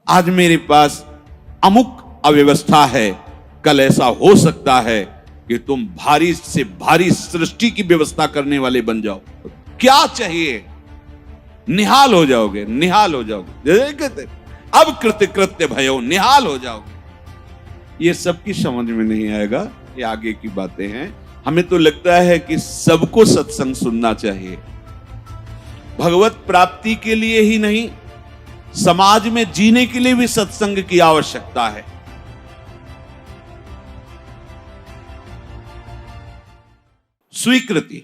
आज मेरे पास अमुक अव्यवस्था है, कल ऐसा हो सकता है कि तुम भारी से भारी सृष्टि की व्यवस्था करने वाले बन जाओ। क्या चाहिए? निहाल हो जाओगे, निहाल हो जाओगे। कहते अब कृत्य कृत्य भयो, निहाल हो जाओगे। ये सबकी समझ में नहीं आएगा, ये आगे की बातें हैं। हमें तो लगता है कि सबको सत्संग सुनना चाहिए, भगवत प्राप्ति के लिए ही नहीं, समाज में जीने के लिए भी सत्संग की आवश्यकता है। स्वीकृति,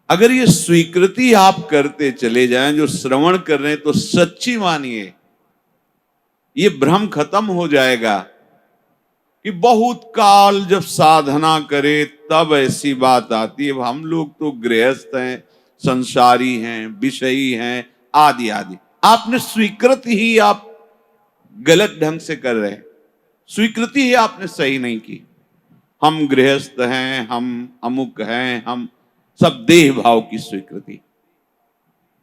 अगर ये स्वीकृति आप करते चले जाएं, जो श्रवण कर रहे हैं तो सच्ची मानिए, ये भ्रम खत्म हो जाएगा कि बहुत काल जब साधना करे तब ऐसी बात आती है। हम लोग तो गृहस्थ हैं, संसारी हैं, विषयी हैं, आदि आदि। आपने स्वीकृति ही आप गलत ढंग से कर रहे हैं, स्वीकृति ही आपने सही नहीं की। हम गृहस्थ हैं, हम अमुक हैं, हम सब देह भाव की स्वीकृति।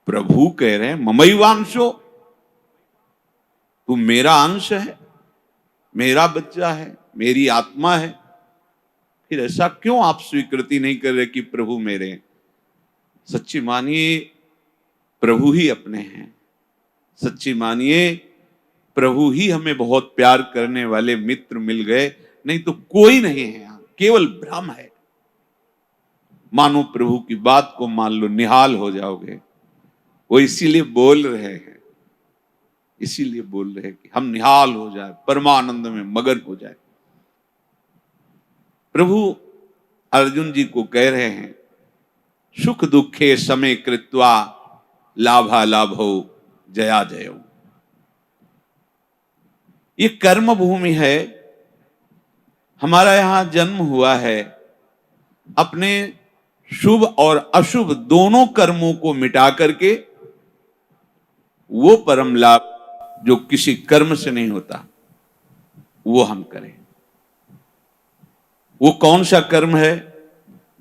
प्रभु कह रहे हैं ममैवांशो, तू मेरा अंश है, मेरा बच्चा है, मेरी आत्मा है। फिर ऐसा क्यों आप स्वीकृति नहीं कर रहे कि प्रभु मेरे हैं? सच्ची मानिए प्रभु ही अपने हैं, सच्ची मानिए प्रभु ही हमें बहुत प्यार करने वाले मित्र मिल गए, नहीं तो कोई नहीं है यहां, केवल भ्रम है। मानो प्रभु की बात को मान लो, निहाल हो जाओगे। वो इसीलिए बोल रहे हैं, इसीलिए बोल रहे हैं कि हम निहाल हो जाए, परमानंद में मगन हो जाए। प्रभु अर्जुन जी को कह रहे हैं सुख दुखे समय कृत्वा लाभा लाभो जया जयो। ये कर्म भूमि है, हमारा यहां जन्म हुआ है। अपने शुभ और अशुभ दोनों कर्मों को मिटा करके वो परम लाभ जो किसी कर्म से नहीं होता वो हम करें। वो कौन सा कर्म है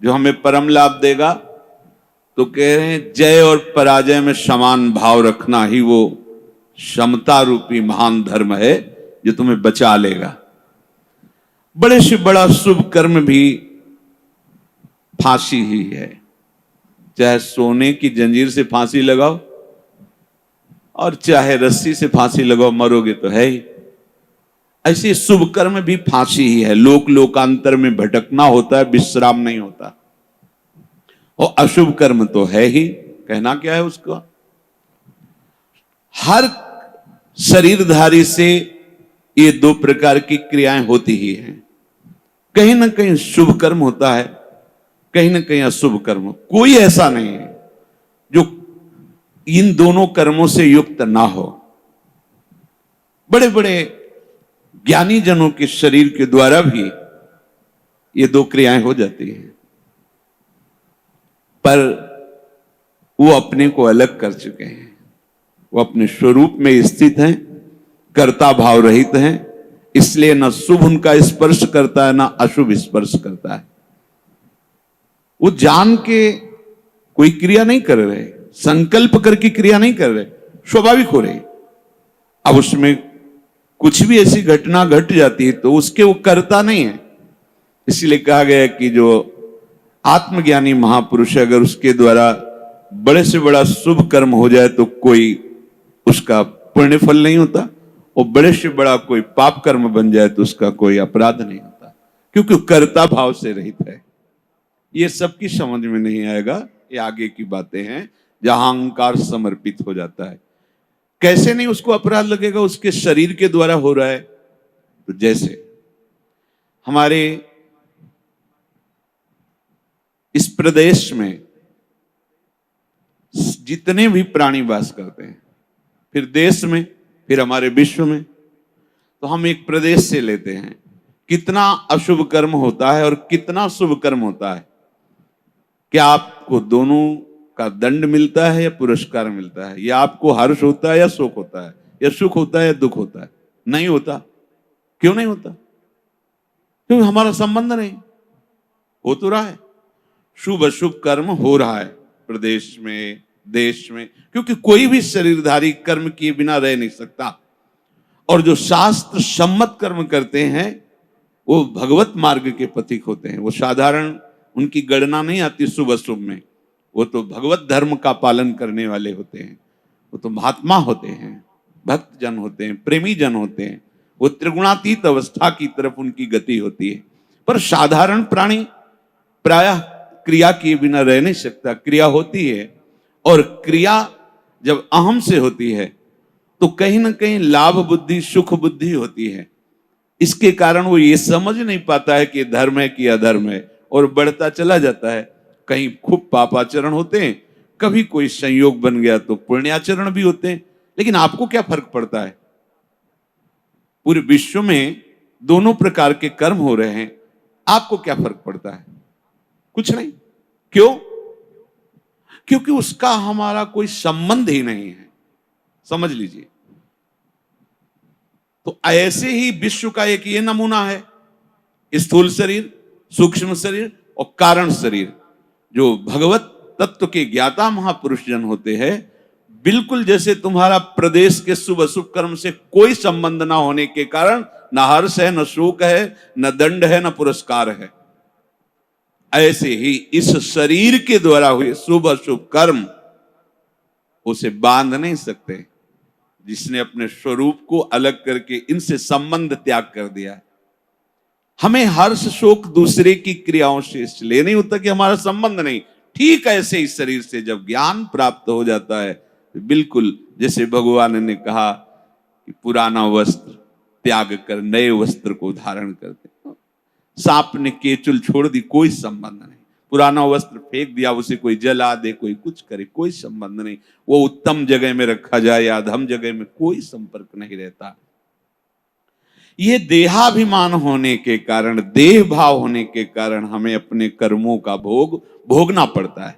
जो हमें परम लाभ देगा? तो कह रहे हैं जय और पराजय में समान भाव रखना ही वो समता रूपी महान धर्म है जो तुम्हें बचा लेगा। बड़े से बड़ा शुभ कर्म भी फांसी ही है, चाहे सोने की जंजीर से फांसी लगाओ और चाहे रस्सी से फांसी लगाओ, मरोगे तो है ही। ऐसे शुभ कर्म भी फांसी ही है, लोक लोकांतर में भटकना होता है, विश्राम नहीं होता। और अशुभ कर्म तो है ही, कहना क्या है उसको। हर शरीरधारी से ये दो प्रकार की क्रियाएं होती ही हैं, कहीं ना कहीं शुभ कर्म होता है, कहीं ना कहीं अशुभ कर्म। कोई ऐसा नहीं है जो इन दोनों कर्मों से युक्त ना हो। बड़े बड़े ज्ञानी जनों के शरीर के द्वारा भी ये दो क्रियाएं हो जाती हैं, पर वो अपने को अलग कर चुके हैं, वो अपने स्वरूप में स्थित हैं, कर्ता भाव रहित हैं। इसलिए न शुभ उनका स्पर्श करता है, ना अशुभ स्पर्श करता है। वो जान के कोई क्रिया नहीं कर रहे, संकल्प करके क्रिया नहीं कर रहे, स्वाभाविक हो रही। अब उसमें कुछ भी ऐसी घटना घट जाती है तो उसके वो करता नहीं है। इसलिए कहा गया कि जो आत्मज्ञानी महापुरुष है, अगर उसके द्वारा बड़े से बड़ा शुभ कर्म हो जाए तो कोई उसका पुण्य फल नहीं होता, और बड़े से बड़ा कोई पाप कर्म बन जाए तो उसका कोई अपराध नहीं होता, क्योंकि कर्ता भाव से रहित है। ये सबकी समझ में नहीं आएगा, ये आगे की बातें हैं जहां अहंकार समर्पित हो जाता है। कैसे नहीं उसको अपराध लगेगा? उसके शरीर के द्वारा हो रहा है। तो जैसे हमारे इस प्रदेश में जितने भी प्राणी वास करते हैं, फिर देश में, फिर हमारे विश्व में, तो हम एक प्रदेश से लेते हैं, कितना अशुभ कर्म होता है और कितना शुभ कर्म होता है। क्या आपको दोनों का दंड मिलता है या पुरस्कार मिलता है? या आपको हर्ष होता है या शोक होता है? या सुख होता है या दुख होता है? नहीं होता। क्यों नहीं होता? क्योंकि हमारा संबंध नहीं। हो तो रहा है, शुभ अशुभ कर्म हो रहा है प्रदेश में, देश में, क्योंकि कोई भी शरीरधारी कर्म किए बिना रह नहीं सकता। और जो शास्त्र सम्मत कर्म करते हैं वो भगवत मार्ग के पथिक होते हैं। वो साधारण उनकी गणना नहीं आती शुभ अशुभ में, वो तो भगवत धर्म का पालन करने वाले होते हैं। वो तो महात्मा होते हैं, भक्त जन होते हैं, प्रेमी जन होते हैं। वो त्रिगुणातीत अवस्था की तरफ उनकी गति होती है। पर साधारण प्राणी प्रायः क्रिया किए बिना रह नहीं सकता। क्रिया होती है, और क्रिया जब अहम से होती है तो कहीं ना कहीं लाभ बुद्धि, सुख बुद्धि होती है। इसके कारण वो ये समझ नहीं पाता है कि धर्म है कि अधर्म है, और बढ़ता चला जाता है। कहीं खूब पापाचरण होते हैं, कभी कोई संयोग बन गया तो पुण्याचरण भी होते हैं। लेकिन आपको क्या फर्क पड़ता है? पूरे विश्व में दोनों प्रकार के कर्म हो रहे हैं, आपको क्या फर्क पड़ता है? कुछ नहीं। क्यों? क्योंकि उसका हमारा कोई संबंध ही नहीं है। समझ लीजिए। तो ऐसे ही विश्व का एक ये नमूना है, स्थूल शरीर, सूक्ष्म शरीर और कारण शरीर। जो भगवत तत्व के ज्ञाता महापुरुष जन होते हैं, बिल्कुल जैसे तुम्हारा प्रदेश के शुभ अशुभ कर्म से कोई संबंध ना होने के कारण न हर्ष है, न शोक है, न दंड है, न पुरस्कार है, ऐसे ही इस शरीर के द्वारा हुए शुभ अशुभ कर्म उसे बांध नहीं सकते। जिसने अपने स्वरूप को अलग करके इनसे संबंध त्याग कर दिया है। हमें हर्ष शोक दूसरे की क्रियाओं से इसलिए नहीं होता कि हमारा संबंध नहीं। ठीक ऐसे इस शरीर से जब ज्ञान प्राप्त हो जाता है, बिल्कुल जैसे भगवान ने कहा कि पुराना वस्त्र त्याग कर नए वस्त्र को धारण करते। सांप ने केचुल छोड़ दी, कोई संबंध नहीं। पुराना वस्त्र फेंक दिया, उसे कोई जला दे, कोई कुछ करे, कोई संबंध नहीं। वो उत्तम जगह में रखा जाए या अधम जगह में, कोई संपर्क नहीं रहता। ये देहाभिमान होने के कारण, देह भाव होने के कारण हमें अपने कर्मों का भोग भोगना पड़ता है।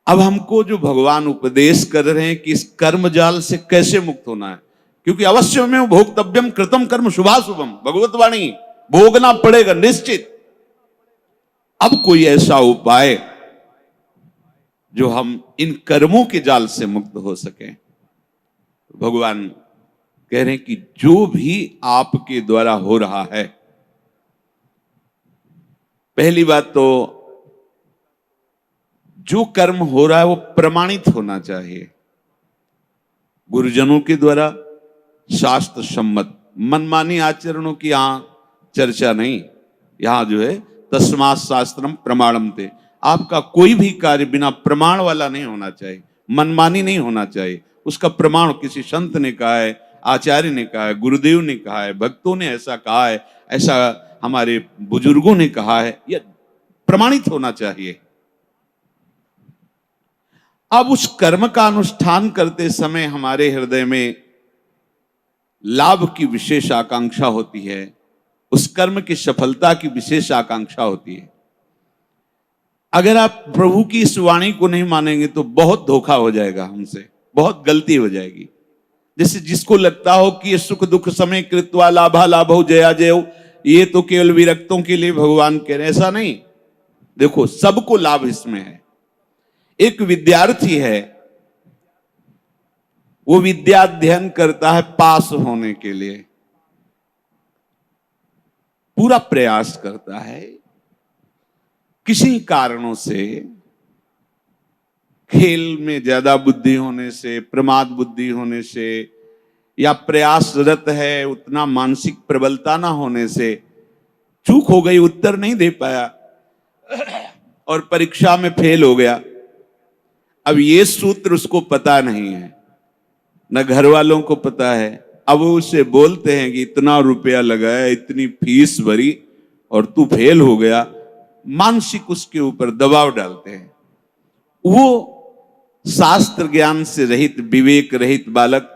अब हमको जो भगवान उपदेश कर रहे हैं कि इस कर्म जाल से कैसे मुक्त होना है, क्योंकि अवश्य में भोक्तव्यम कृतम कर्म शुभाशुभम, भगवत वाणी, भोगना पड़ेगा निश्चित। अब कोई ऐसा उपाय जो हम इन कर्मों के जाल से मुक्त हो सके। भगवान कह रहे हैं कि जो भी आपके द्वारा हो रहा है, पहली बात तो जो कर्म हो रहा है वो प्रमाणित होना चाहिए, गुरुजनों के द्वारा शास्त्र सम्मत। मनमानी आचरणों की यहां चर्चा नहीं। यहां जो है तस्मात् शास्त्रम प्रमाणम थे। आपका कोई भी कार्य बिना प्रमाण वाला नहीं होना चाहिए, मनमानी नहीं होना चाहिए। उसका प्रमाण किसी संत ने कहा है, आचार्य ने कहा है, गुरुदेव ने कहा है, भक्तों ने ऐसा कहा है, ऐसा हमारे बुजुर्गों ने कहा है, यह प्रमाणित होना चाहिए। अब उस कर्म का अनुष्ठान करते समय हमारे हृदय में लाभ की विशेष आकांक्षा होती है, उस कर्म की सफलता की विशेष आकांक्षा होती है। अगर आप प्रभु की इस वाणी को नहीं मानेंगे तो बहुत धोखा हो जाएगा हमसे, बहुत गलती हो जाएगी। जैसे जिसको लगता हो कि ये सुख दुख समय कृत्वा लाभा लाभो जया जयो, ये तो केवल विरक्तों के लिए भगवान कह रहे हैं, ऐसा नहीं। देखो सबको लाभ इसमें है। एक विद्यार्थी है, वो विद्या अध्ययन करता है पास होने के लिए, पूरा प्रयास करता है। किसी कारणों से, खेल में ज्यादा बुद्धि होने से, प्रमाद बुद्धि होने से, या प्रयासरत है उतना मानसिक प्रबलता ना होने से चूक हो गई, उत्तर नहीं दे पाया और परीक्षा में फेल हो गया। अब ये सूत्र उसको पता नहीं है, न घर वालों को पता है। अब उसे बोलते हैं कि इतना रुपया लगाया, इतनी फीस भरी और तू फेल हो गया। मानसिक उसके ऊपर दबाव डालते हैं। वो शास्त्र ज्ञान से रहित, विवेक रहित बालक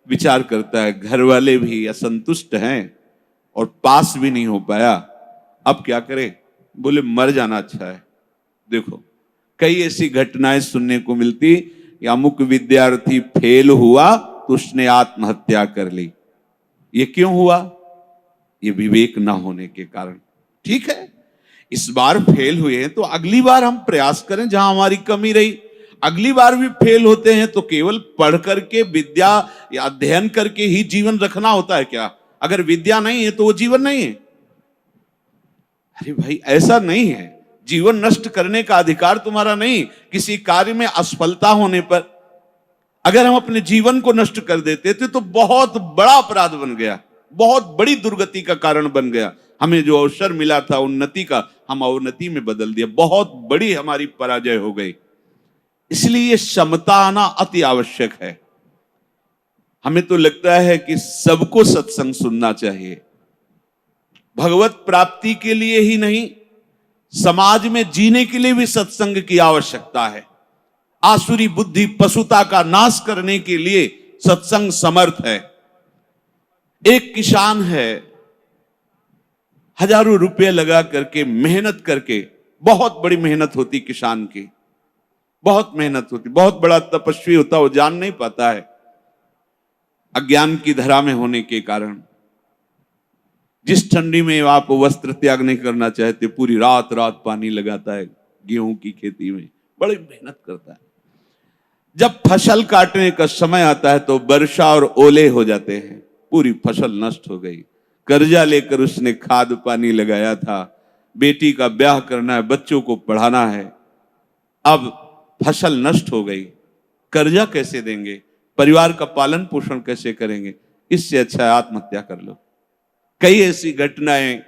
विचार करता है, घर वाले भी असंतुष्ट हैं और पास भी नहीं हो पाया, अब क्या करे? बोले मर जाना अच्छा है। देखो कई ऐसी घटनाएं सुनने को मिलती, अमुक विद्यार्थी फेल हुआ तो उसने आत्महत्या कर ली। ये क्यों हुआ? ये विवेक ना होने के कारण। ठीक है, इस बार फेल हुए हैं तो अगली बार हम प्रयास करें जहां हमारी कमी रही। अगली बार भी फेल होते हैं तो केवल पढ़ करके विद्या या अध्ययन करके ही जीवन रखना होता है क्या? अगर विद्या नहीं है तो वो जीवन नहीं है। अरे भाई, ऐसा नहीं है। जीवन नष्ट करने का अधिकार तुम्हारा नहीं। किसी कार्य में असफलता होने पर अगर हम अपने जीवन को नष्ट कर देते थे तो बहुत बड़ा अपराध बन गया, बहुत बड़ी दुर्गति का कारण बन गया। हमें जो अवसर मिला था उन्नति का, हम अवनति में बदल दिया, बहुत बड़ी हमारी पराजय हो गई। इसलिए ये क्षमता आना अति आवश्यक है। हमें तो लगता है कि सबको सत्संग सुनना चाहिए, भगवत प्राप्ति के लिए ही नहीं, समाज में जीने के लिए भी सत्संग की आवश्यकता है। आसुरी बुद्धि पशुता का नाश करने के लिए सत्संग समर्थ है। एक किसान है, हजारों रुपए लगा करके मेहनत करके, बहुत बड़ी मेहनत होती किसान की, बहुत मेहनत होती, बहुत बड़ा तपस्वी होता, वो जान नहीं पाता है अज्ञान की धरा में होने के कारण। जिस ठंडी में आप वस्त्र त्याग नहीं करना चाहते, पूरी रात रात पानी लगाता है गेहूं की खेती में, बड़ी मेहनत करता है। जब फसल काटने का समय आता है तो वर्षा और ओले हो जाते हैं, पूरी फसल नष्ट हो गई। कर्जा लेकर उसने खाद पानी लगाया था, बेटी का ब्याह करना है, बच्चों को पढ़ाना है, अब फसल नष्ट हो गई। कर्जा कैसे देंगे, परिवार का पालन पोषण कैसे करेंगे? इससे अच्छा है आत्महत्या कर लो। कई ऐसी घटनाएं,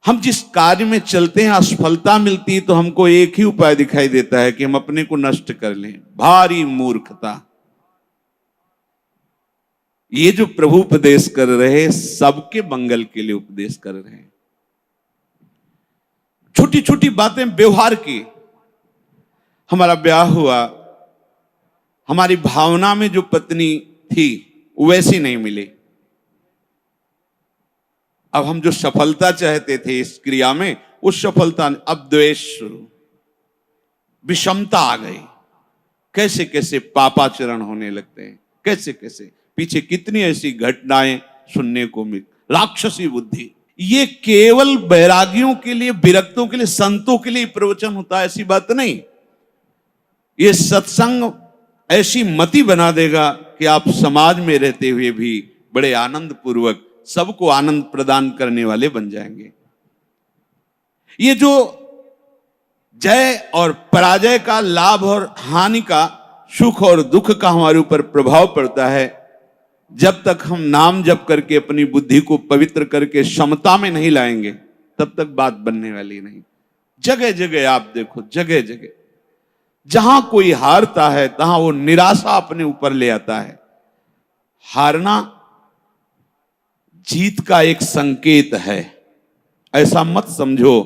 हम जिस कार्य में चलते हैं असफलता मिलती है तो हमको एक ही उपाय दिखाई देता है कि हम अपने को नष्ट कर लें। भारी मूर्खता। ये जो प्रभु उपदेश कर रहे हैं, सबके मंगल के लिए उपदेश कर रहे हैं। छोटी छोटी बातें व्यवहार की। हमारा ब्याह हुआ, हमारी भावना में जो पत्नी थी वैसी नहीं मिली। अब हम जो सफलता चाहते थे इस क्रिया में, उस सफलता ने, अब द्वेष शुरू, विषमता आ गई। कैसे कैसे पापाचरण होने लगते हैं, कैसे कैसे पीछे कितनी ऐसी घटनाएं सुनने को मिल। राक्षसी बुद्धि। ये केवल बैरागियों के लिए, विरक्तों के लिए, संतों के लिए प्रवचन होता है, ऐसी बात नहीं। ये सत्संग ऐसी मति बना देगा कि आप समाज में रहते हुए भी बड़े आनंद पूर्वक सबको आनंद प्रदान करने वाले बन जाएंगे। ये जो जय और पराजय का, लाभ और हानि का, सुख और दुख का हमारे ऊपर प्रभाव पड़ता है, जब तक हम नाम जप करके अपनी बुद्धि को पवित्र करके समता में नहीं लाएंगे, तब तक बात बनने वाली नहीं। जगह जगह आप देखो, जगह जगह जहां कोई हारता है तहां वो निराशा अपने ऊपर ले आता है। हारना जीत का एक संकेत है। ऐसा मत समझो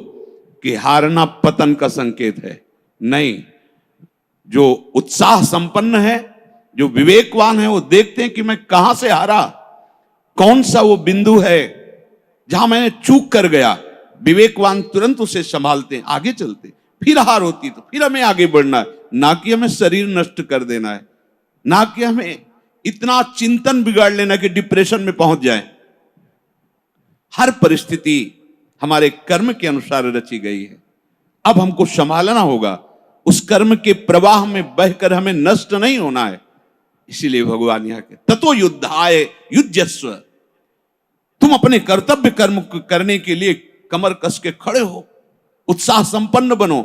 कि हारना पतन का संकेत है, नहीं। जो उत्साह संपन्न है, जो विवेकवान है, वो देखते हैं कि मैं कहां से हारा, कौन सा वो बिंदु है जहां मैंने चूक कर गया। विवेकवान तुरंत उसे संभालते हैं, आगे चलते। फिर हार होती तो फिर हमें आगे बढ़ना है, ना कि हमें शरीर नष्ट कर देना है, ना कि हमें इतना चिंतन बिगाड़ लेना कि डिप्रेशन में पहुंच जाए। हर परिस्थिति हमारे कर्म के अनुसार रची गई है। अब हमको संभालना होगा, उस कर्म के प्रवाह में बहकर हमें नष्ट नहीं होना है। इसीलिए भगवान यहाँ के ततो युद्धाय युज्यस्व। तुम अपने कर्तव्य कर्म करने के लिए कमर कस के खड़े हो, उत्साह संपन्न बनो,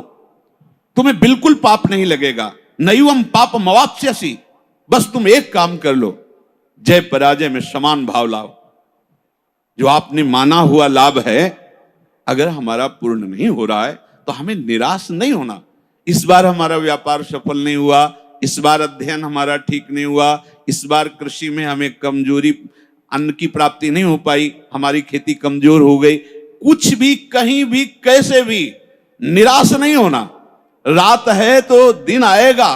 तुम्हें बिल्कुल पाप नहीं लगेगा। नैवम पाप मवाप्स्यसि। बस तुम एक काम कर लो, जय पराजय में समान भाव लाओ। जो आपने माना हुआ लाभ है, अगर हमारा पूर्ण नहीं हो रहा है तो हमें निराश नहीं होना। इस बार हमारा व्यापार सफल नहीं हुआ, इस बार अध्ययन हमारा ठीक नहीं हुआ, इस बार कृषि में हमें कमजोरी, अन्न की प्राप्ति नहीं हो पाई, हमारी खेती कमजोर हो गई, कुछ भी, कहीं भी, कैसे भी निराश नहीं होना। रात है तो दिन आएगा,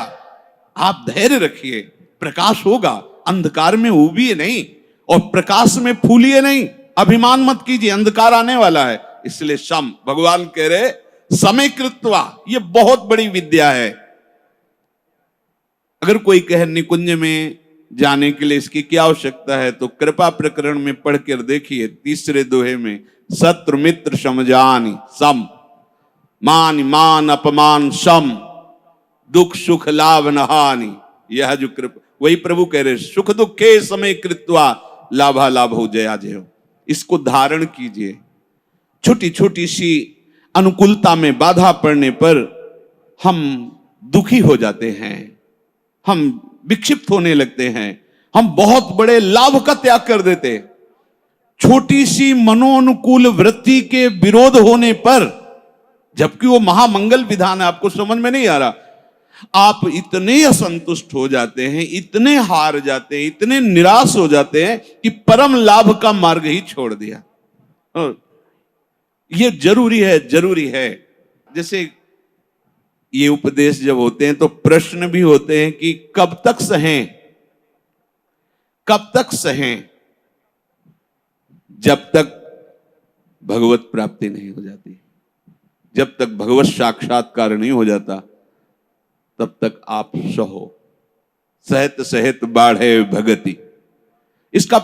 आप धैर्य रखिए, प्रकाश होगा। अंधकार में उबिए नहीं और प्रकाश में फूलिए नहीं। अभिमान मत कीजिए, अंधकार आने वाला है। इसलिए सम, भगवान कह रहे समय कृत्वा, ये बहुत बड़ी विद्या है। अगर कोई कहे निकुंज में जाने के लिए इसकी क्या आवश्यकता है, तो कृपा प्रकरण में पढ़कर देखिए, तीसरे दोहे में, शत्रु मित्र समझानी सम, मान मान अपमान सम, दुख सुख लाभ न हानि, यह जो कृपा, वही प्रभु कह रहे सुख दुखे समय कृत्वा लाभा लाभ हो जया जय। इसको धारण कीजिए। छोटी छोटी सी अनुकूलता में बाधा पड़ने पर हम दुखी हो जाते हैं, हम विक्षिप्त होने लगते हैं, हम बहुत बड़े लाभ का त्याग कर देते। छोटी सी मनोनुकूल वृत्ति के विरोध होने पर, जबकि वो महामंगल विधान है, आपको समझ में नहीं आ रहा, आप इतने असंतुष्ट हो जाते हैं, इतने हार जाते हैं, इतने निराश हो जाते हैं कि परम लाभ का मार्ग ही छोड़ दिया। और ये जरूरी है, जरूरी है। जैसे ये उपदेश जब होते हैं तो प्रश्न भी होते हैं कि कब तक सहें, कब तक सहें? जब तक भगवत प्राप्ति नहीं हो जाती, जब तक भगवत साक्षात्कार नहीं हो जाता, तब तक आप सहो। सहत सहत बाढ़े भगति। इसका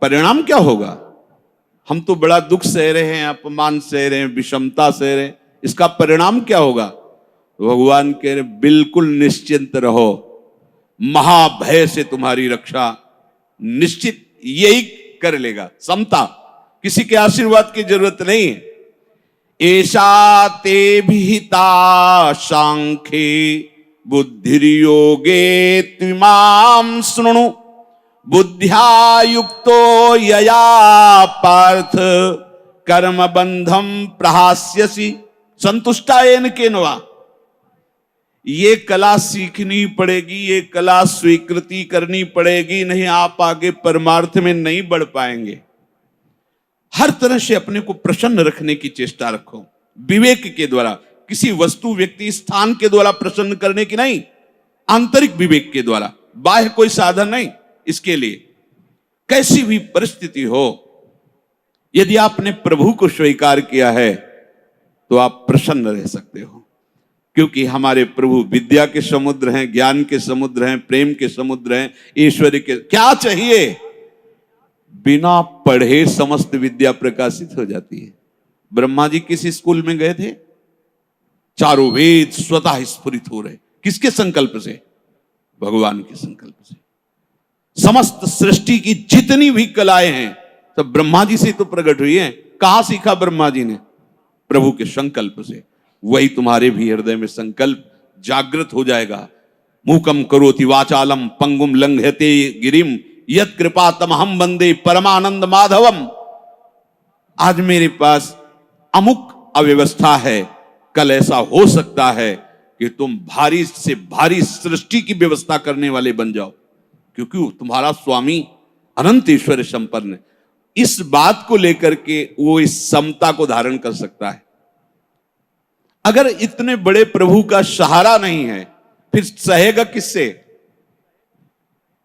परिणाम क्या होगा? हम तो बड़ा दुख सह रहे हैं, अपमान सह रहे हैं, विषमता सह रहे हैं, इसका परिणाम क्या होगा? भगवान कह रहे बिल्कुल निश्चिंत रहो, महाभय से तुम्हारी रक्षा निश्चित यही कर लेगा। समता, किसी के आशीर्वाद की जरूरत नहीं है। ऐसा ते विहिता सांख्ये बुद्धिर्योगे त्विमां शृणु बुद्ध्या युक्तो यया पार्थ कर्म बंधम प्रहास्यसि संतुष्टायेन केनवा। ये कला सीखनी पड़ेगी, ये कला स्वीकृति करनी पड़ेगी, नहीं आप आगे परमार्थ में नहीं बढ़ पाएंगे। हर तरह से अपने को प्रसन्न रखने की चेष्टा रखो, विवेक के द्वारा, किसी वस्तु व्यक्ति स्थान के द्वारा प्रसन्न करने की नहीं, आंतरिक विवेक के द्वारा, बाह्य कोई साधन नहीं। इसके लिए कैसी भी परिस्थिति हो, यदि आपने प्रभु को स्वीकार किया है तो आप प्रसन्न रह सकते हो, क्योंकि हमारे प्रभु विद्या के समुद्र हैं, ज्ञान के समुद्र हैं, प्रेम के समुद्र हैं, ईश्वरी के। क्या चाहिए? बिना पढ़े समस्त विद्या प्रकाशित हो जाती है। ब्रह्मा जी किस स्कूल में गए थे? चारों वेद स्वतः स्फुरित हो रहे। किसके संकल्प से? भगवान के संकल्प से। समस्त सृष्टि की जितनी भी कलाएं हैं सब ब्रह्मा जी से तो प्रकट हुई हैं। कहां सीखा ब्रह्मा जी ने? प्रभु के संकल्प से। वही तुम्हारे भी हृदय में संकल्प जागृत हो जाएगा। मूकम करोति वाचालम पंगुम लंघयते गिरिम यत् कृपा तमहम वंदे परमानंद माधवम। आज मेरे पास अमुक अव्यवस्था है, कल ऐसा हो सकता है कि तुम भारी से भारी सृष्टि की व्यवस्था करने वाले बन जाओ, क्योंकि तुम्हारा स्वामी अनंत ईश्वर संपन्न है। इस बात को लेकर के वो इस समता को धारण कर सकता है। अगर इतने बड़े प्रभु का सहारा नहीं है, फिर सहेगा किससे?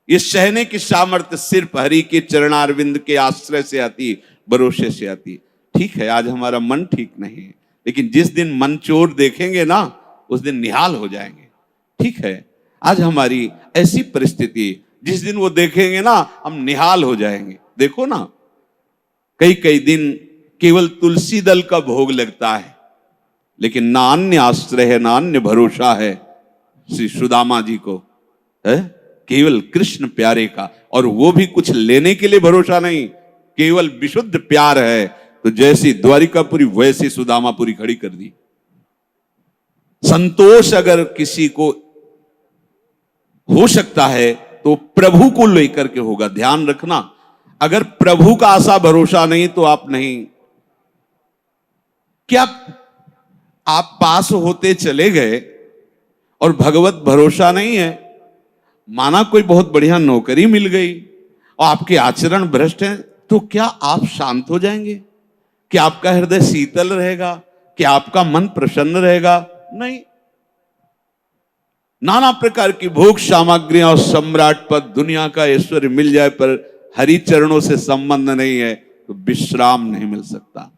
ये सहने की सामर्थ्य सिर्फ हरि के चरणारविंद के आश्रय से आती है, भरोसे से आती है। ठीक है, आज हमारा मन ठीक नहीं है, लेकिन जिस दिन मन चोर देखेंगे ना, उस दिन निहाल हो जाएंगे। ठीक है, आज हमारी ऐसी परिस्थिति, जिस दिन वो देखेंगे ना, हम निहाल हो जाएंगे। देखो ना, कई कई दिन केवल तुलसी दल का भोग लगता है, लेकिन ना अन्य आश्रय है, ना अन्य भरोसा है श्री सुदामा जी को, है केवल कृष्ण प्यारे का। और वो भी कुछ लेने के लिए भरोसा नहीं, केवल विशुद्ध प्यार है। तो जैसी द्वारिकापुरी वैसी सुदामापुरी खड़ी कर दी। संतोष अगर किसी को हो सकता है तो प्रभु को लेकर के होगा। ध्यान रखना, अगर प्रभु का आशा भरोसा नहीं तो आप नहीं। क्या आप पास होते चले गए और भगवत भरोसा नहीं है? माना कोई बहुत बढ़िया नौकरी मिल गई और आपके आचरण भ्रष्ट है, तो क्या आप शांत हो जाएंगे? क्या आपका हृदय शीतल रहेगा? क्या आपका मन प्रसन्न रहेगा? नहीं। नाना प्रकार की भोग सामग्रियां और सम्राट पद, दुनिया का ऐश्वर्य मिल जाए, पर हरि चरणों से संबंध नहीं है तो विश्राम नहीं मिल सकता।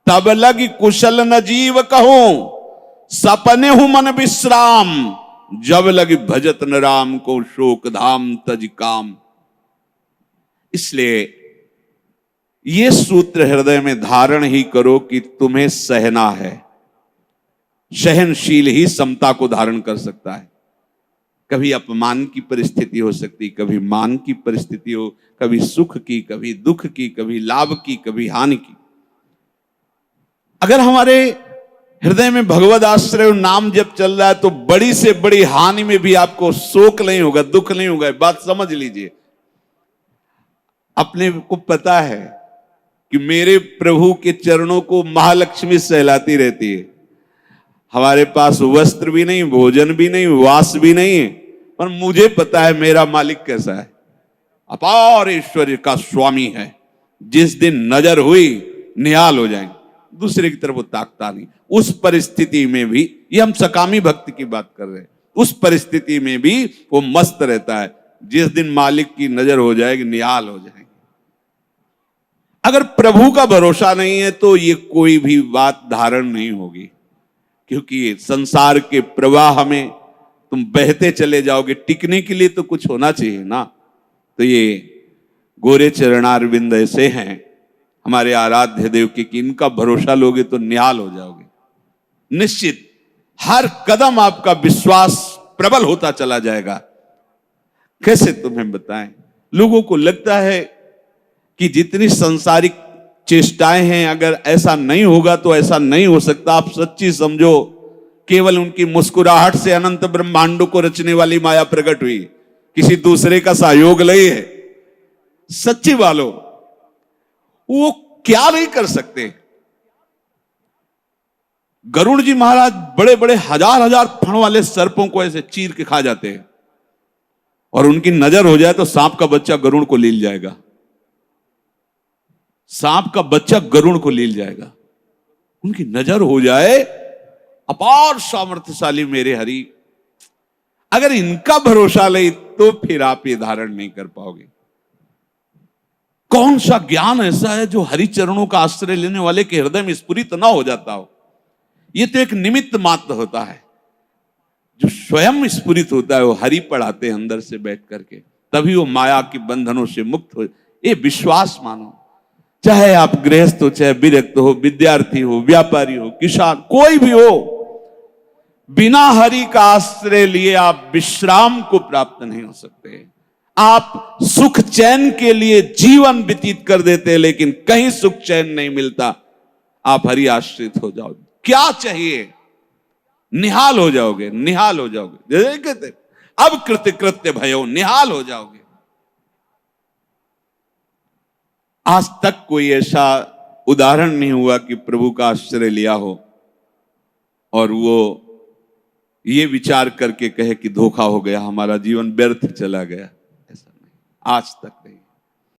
तब लगी कुशल न जीव कहूं, सपने हूं मन विश्राम, जब लगी भजत न राम को शोक धाम तज काम। इसलिए ये सूत्र हृदय में धारण ही करो कि तुम्हें सहना है। सहनशील ही समता को धारण कर सकता है। कभी अपमान की परिस्थिति हो सकती, कभी मान की परिस्थिति हो, कभी सुख की, कभी दुख की, कभी लाभ की, कभी हानि की। अगर हमारे हृदय में भगवद आश्रय और नाम जब चल रहा है तो बड़ी से बड़ी हानि में भी आपको शोक नहीं होगा, दुख नहीं होगा। बात समझ लीजिए। अपने को पता है कि मेरे प्रभु के चरणों को महालक्ष्मी सहलाती रहती है। हमारे पास वस्त्र भी नहीं, भोजन भी नहीं, वास भी नहीं है, पर मुझे पता है मेरा मालिक कैसा है। अपार ऐश्वर्य का स्वामी है। जिस दिन नजर हुई निहाल हो जाएंगे, दूसरे की तरफ वो ताकता नहीं। उस परिस्थिति में भी, ये हम सकामी भक्ति की बात कर रहे हैं, उस परिस्थिति में भी वो मस्त रहता है। जिस दिन मालिक की नजर हो जाएगी निहाल हो जाएंगे। अगर प्रभु का भरोसा नहीं है तो ये कोई भी बात धारण नहीं होगी, क्योंकि संसार के प्रवाह में तुम बहते चले जाओगे। टिकने के लिए तो कुछ होना चाहिए ना। तो ये गोरे चरणारविंद ऐसे हैं हमारे आराध्य देव के कि इनका भरोसा लोगे तो निहाल हो जाओगे। निश्चित हर कदम आपका विश्वास प्रबल होता चला जाएगा। कैसे तुम्हें बताएं, लोगों को लगता है कि जितनी सांसारिक चेष्टाएं हैं, अगर ऐसा नहीं होगा तो ऐसा नहीं हो सकता। आप सच्ची समझो, केवल उनकी मुस्कुराहट से अनंत ब्रह्मांडों को रचने वाली माया प्रकट हुई, किसी दूसरे का सहयोग नहीं है। सच्ची वालों, वो क्या नहीं कर सकते। गरुड़ जी महाराज बड़े बड़े हजार हजार फण वाले सर्पों को ऐसे चीर के खा जाते हैं, और उनकी नजर हो जाए तो सांप का बच्चा गरुड़ को लील जाएगा। सांप का बच्चा गरुड़ को लील जाएगा, उनकी नजर हो जाए। अपार सामर्थ्यशाली मेरे हरि। अगर इनका भरोसा नहीं तो फिर आप ये धारण नहीं कर पाओगे। कौन सा ज्ञान ऐसा है जो हरि चरणों का आश्रय लेने वाले के हृदय में स्फुरित ना हो जाता हो। ये तो एक निमित्त मात्र होता है। जो स्वयं स्फुरित होता है वो हरि पढ़ाते हैं अंदर से बैठ करके, तभी वो माया के बंधनों से मुक्त हो। ये विश्वास मानो। चाहे आप गृहस्थ हो, चाहे विरक्त हो, विद्यार्थी हो, व्यापारी हो, किसान, कोई भी हो, बिना हरि का आश्रय लिए आप विश्राम को प्राप्त नहीं हो सकते। आप सुख चैन के लिए जीवन व्यतीत कर देते हैं, लेकिन कहीं सुख चैन नहीं मिलता। आप हरि आश्रित हो जाओ, क्या चाहिए निहाल हो जाओगे, निहाल हो जाओगे। जैसे कहते अब कृत्य कृत्य भयो, निहाल हो जाओगे। आज तक कोई ऐसा उदाहरण नहीं हुआ कि प्रभु का आश्रय लिया हो और वो ये विचार करके कहे कि धोखा हो गया, हमारा जीवन व्यर्थ चला गया। ऐसा नहीं, आज तक।